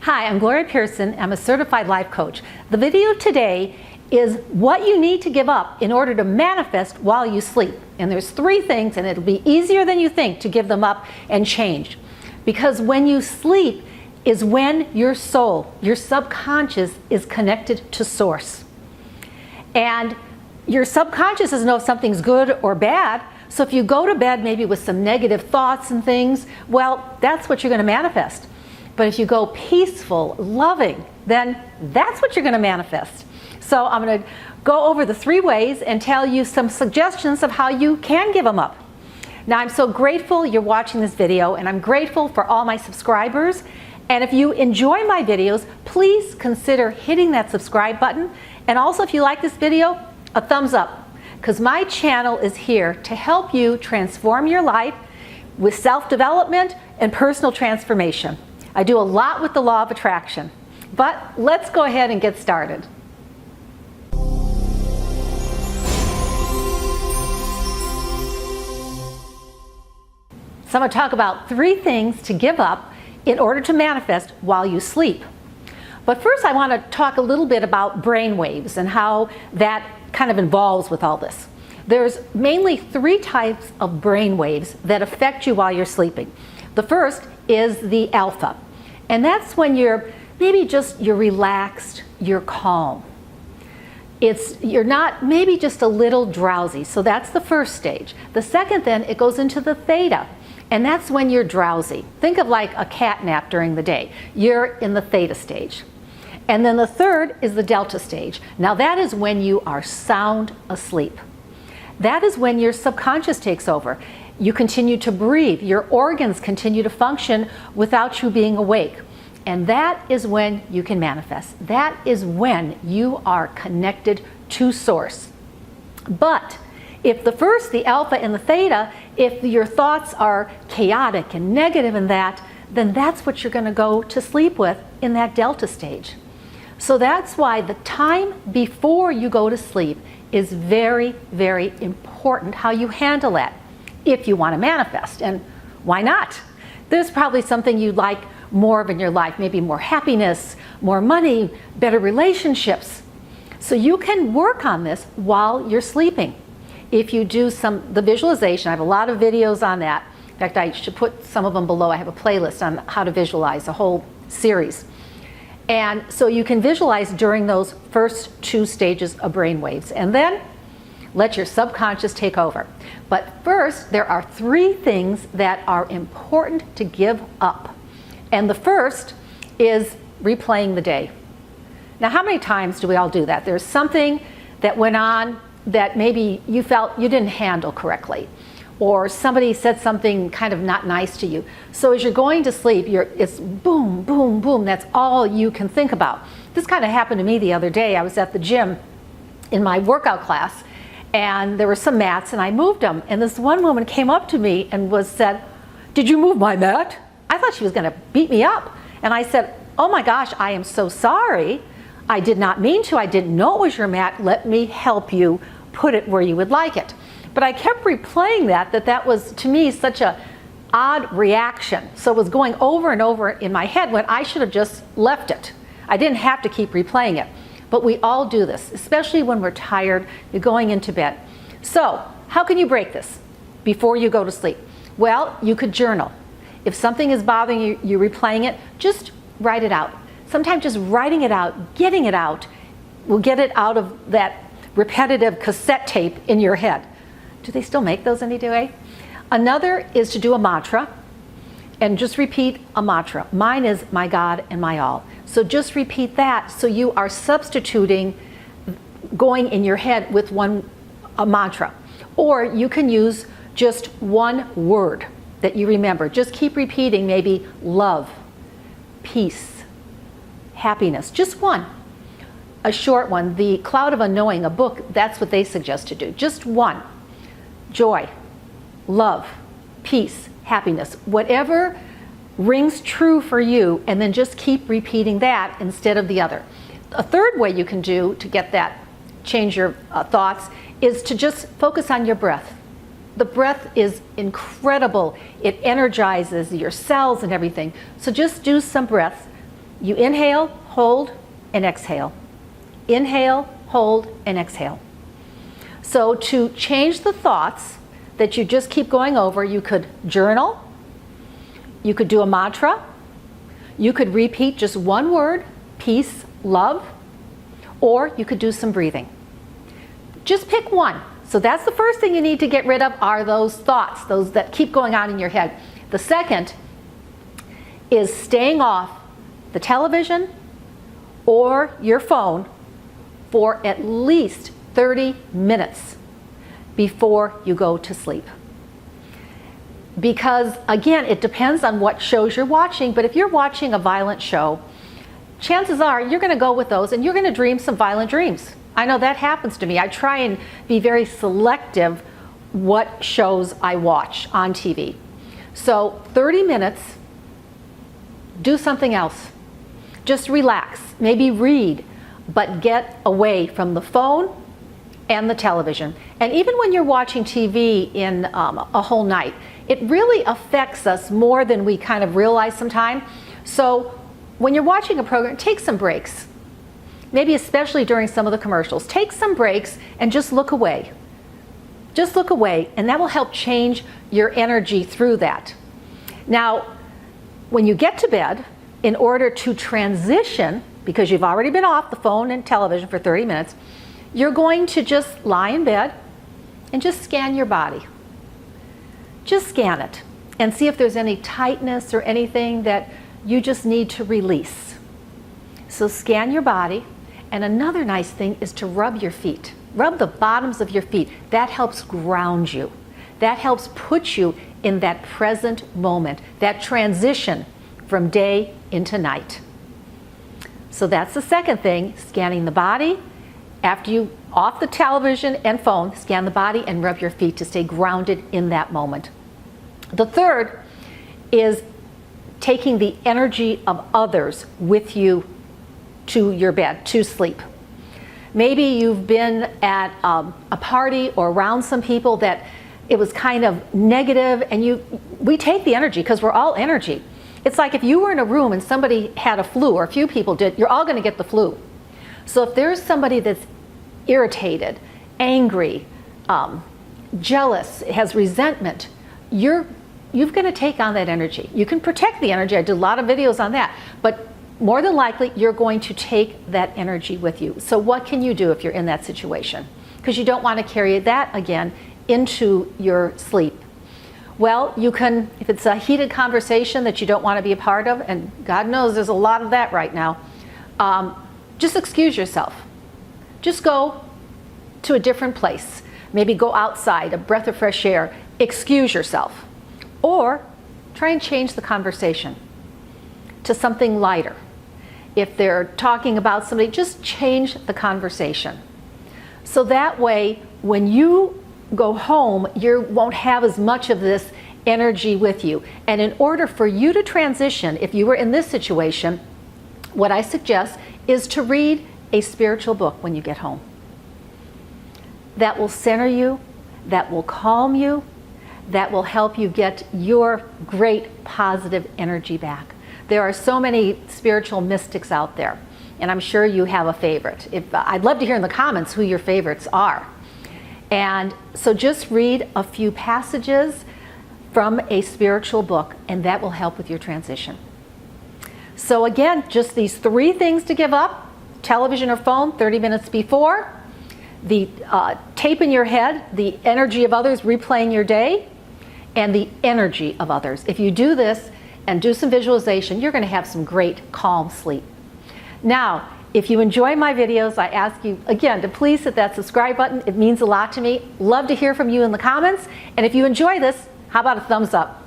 Hi, I'm Gloria Pierson. I'm a certified life coach. The video today is what you need to give up in order to manifest while you sleep. And there's 3 things, and it'll be easier than you think to give them up and change. Because when you sleep is when your soul, your subconscious, is connected to source. And your subconscious doesn't know if something's good or bad. So if you go to bed maybe with some negative thoughts and things, well, that's what you're going to manifest. But if you go peaceful, loving, then that's what you're going to manifest. So I'm going to go over the 3 ways and tell you some suggestions of how you can give them up. Now, I'm so grateful you're watching this video, and I'm grateful for all my subscribers. And if you enjoy my videos, please consider hitting that subscribe button. And also, if you like this video, a thumbs up, because my channel is here to help you transform your life with self-development and personal transformation. I do a lot with the law of attraction. But let's go ahead and get started. So I'm going to talk about 3 things to give up in order to manifest while you sleep. But first I want to talk a little bit about brainwaves and how that kind of involves with all this. There's mainly 3 types of brainwaves that affect you while you're sleeping. The first is the alpha, and that's when you're relaxed, you're calm. You're not maybe just a little drowsy, so that's the first stage. The second, then, it goes into the theta, and that's when you're drowsy. Think of like a cat nap during the day. You're in the theta stage. And then the third is the delta stage. Now that is when you are sound asleep. That is when your subconscious takes over. You continue to breathe. Your organs continue to function without you being awake. And that is when you can manifest. That is when you are connected to source. But if the first, the alpha and the theta, if your thoughts are chaotic and negative in that, then that's what you're going to go to sleep with in that delta stage. So that's why the time before you go to sleep is very, very important, how you handle that if you want to manifest. And why not? There's probably something you'd like more of in your life, maybe more happiness, more money, better relationships. So you can work on this while you're sleeping. If you do the visualization, I have a lot of videos on that. In fact, I should put some of them below. I have a playlist on how to visualize, a whole series. And so you can visualize during those first 2 stages of brainwaves, and then let your subconscious take over. But first, there are 3 things that are important to give up. And the first is replaying the day. Now, how many times do we all do that? There's something that went on that maybe you felt you didn't handle correctly, or somebody said something kind of not nice to you. So as you're going to sleep, it's boom, boom, boom. That's all you can think about. This kind of happened to me the other day. I was at the gym in my workout class, and there were some mats, and I moved them. And this one woman came up to me and said, "Did you move my mat?" I thought she was going to beat me up. And I said, "Oh my gosh, I am so sorry. I did not mean to. I didn't know it was your mat. Let me help you put it where you would like it." But I kept replaying that was, to me, such a odd reaction. So it was going over and over in my head when I should have just left it. I didn't have to keep replaying it. But we all do this, especially when we're tired, you're going into bed. So how can you break this before you go to sleep? Well, you could journal. If something is bothering you, you're replaying it, just write it out. Sometimes just writing it out, getting it out, will get it out of that repetitive cassette tape in your head. Do they still make those anyway? Another is to do a mantra and just repeat a mantra. Mine is my God and my all. So just repeat that, so you are substituting going in your head with a mantra. Or you can use just one word that you remember. Just keep repeating, maybe love, peace, happiness, just one. A short one, The Cloud of Unknowing, a book, that's what they suggest to do. Just one. Joy, love, peace, happiness, whatever rings true for you, and then just keep repeating that instead of the other. A third way you can do to get that, change your thoughts, is to just focus on your breath. The breath is incredible. It energizes your cells and everything. So just do some breaths You inhale, hold, and exhale. Inhale, hold, and exhale. So to change the thoughts that you just keep going over, you could journal, you could do a mantra, you could repeat just one word, peace, love, or you could do some breathing. Just pick one. So that's the first thing you need to get rid of, are those thoughts, those that keep going on in your head. The second is staying off the television or your phone for at least 30 minutes before you go to sleep. Because again, it depends on what shows you're watching, but if you're watching a violent show, chances are you're going to go with those and you're going to dream some violent dreams. I know that happens to me. I try and be very selective what shows I watch on TV. So 30 minutes, do something else. Just relax, maybe read, but get away from the phone and the television. And even when you're watching TV in a whole night, it really affects us more than we kind of realize sometimes. So when you're watching a program, take some breaks. Maybe especially during some of the commercials. Take some breaks and just look away. Just look away, and that will help change your energy through that. Now, when you get to bed, in order to transition, because you've already been off the phone and television for 30 minutes, you're going to just lie in bed and just scan your body. Just scan it and see if there's any tightness or anything that you just need to release. So scan your body, and another nice thing is to rub your feet. Rub the bottoms of your feet. That helps ground you. That helps put you in that present moment, that transition from day into night. So that's the second thing, scanning the body. After you off the television and phone, scan the body and rub your feet to stay grounded in that moment. The third is taking the energy of others with you to your bed, to sleep. Maybe you've been at a party or around some people that it was kind of negative, and we take the energy because we're all energy. It's like if you were in a room and somebody had a flu, or a few people did, you're all going to get the flu. So if there's somebody that's irritated, angry, jealous, has resentment, you're going to take on that energy. You can protect the energy. I did a lot of videos on that, but more than likely you're going to take that energy with you. So what can you do if you're in that situation? Because you don't want to carry that again into your sleep. Well, you can, if it's a heated conversation that you don't want to be a part of, and God knows there's a lot of that right now, just excuse yourself. Just go to a different place. Maybe go outside, a breath of fresh air. Excuse yourself. Or try and change the conversation to something lighter. If they're talking about somebody, just change the conversation. So that way, when you go home, you won't have as much of this energy with you. And in order for you to transition, if you were in this situation, what I suggest is to read a spiritual book when you get home. That will center you, that will calm you, that will help you get your great positive energy back. There are so many spiritual mystics out there, and I'm sure you have a favorite. I'd love to hear in the comments who your favorites are. And so just read a few passages from a spiritual book, and that will help with your transition. So again, just these 3 things to give up: television or phone 30 minutes before, the tape in your head, the energy of others replaying your day, and the energy of others. If you do this and do some visualization, you're going to have some great calm sleep. Now, if you enjoy my videos, I ask you again to please hit that subscribe button. It means a lot to me. Love to hear from you in the comments. And if you enjoy this, how about a thumbs up?